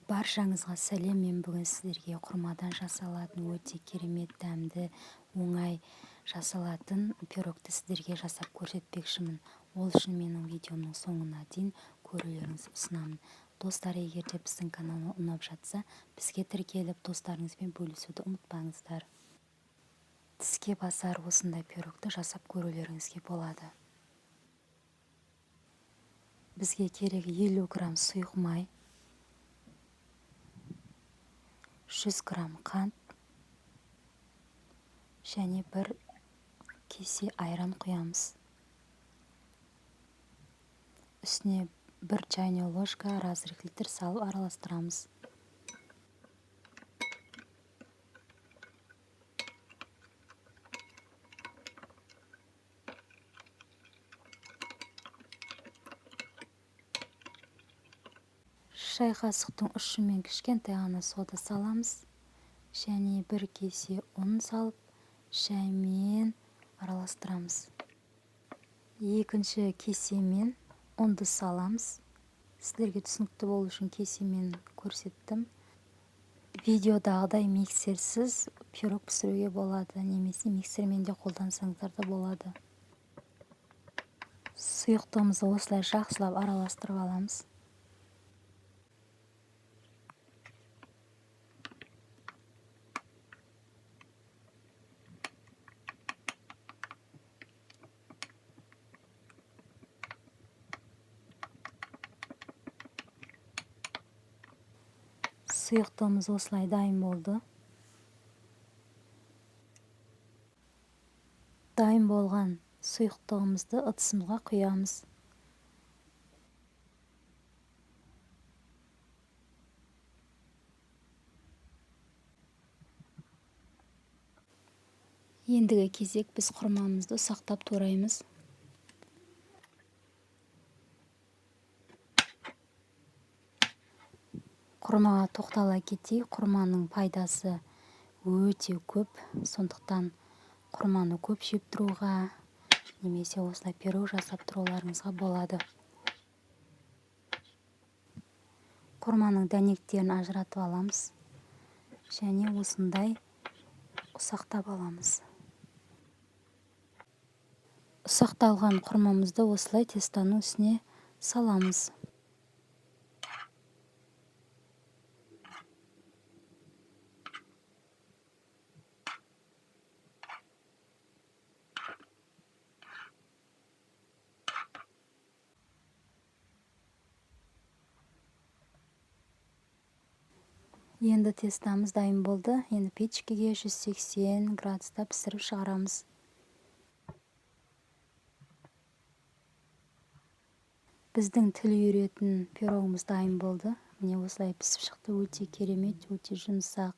Баршаңызға сәлем. Мен бүгін сіздерге құрмадан жасалатын өте керемет, дәмді, оңай жасалатын пирогты сіздерге жасап көрсетпекшімін. Ол үшін менің видеомның соңына дейін көрулеріңізді ұсынамын. Достар, егер де біздің каналға ұнап жатса, бізге тіркеліп достарыңызбен бөлісуді ұмытпаңыздар. Тіске басар осындай пирогты жасап көрулеріңізге болады. Бізге керек 50 грамм сұйық май, 100 грамм қант және 1 кесе айран құямыз. Үстіне 1 чайный ложка разрыхлитель салып араластырамыз. Шай қасықтың ұшымен кішкентай ғана сода саламыз және 1 кесе ұн салып шаймен араластырамыз. Екінші кесемен ұнды саламыз. Сіздерге түсінікті болу үшін кесемен көрсеттім. Видеодағыдай миксерсіз пирог пісіруге болады, немесе миксермен де қолдансаңыздар да болады. Сұйықтығымызды осылай жақсылап араластырып аламыз. Сұйықтығымыз осылай дайын болды. Дайын болған сұйықтығымызды ыдысымызға құямыз. Ендігі кезек біз құрмамызды ұсақтап тураймыз. Құрмаға тоқтала кетейік. Құрманың пайдасы өте көп, сондықтан құрманы көп жеп тұруға, немесе осылай пирог жасап тұруларыңызға болады. Құрманың дәнектерін ажыратып аламыз және осындай ұсақтап аламыз. Ұсақталған құрмамызды осылай тестаның үстіне саламыз. Енді тестамыз дайын болды. Енді печкеге 180 градуста пісіріп шығарамыз. Біздің тіл үйіретін пирогымыз дайын болды. Міне осылай пісіп шықты. Өте керемет, өте жұмсақ.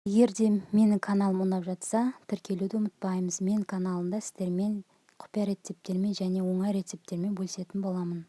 Егер де менің каналым ұнап жатса, тіркелуді ұмытпаймыз. Мен каналында сіздермен құпия рецепттермен және оңай рецепттермен бөлісетін боламын.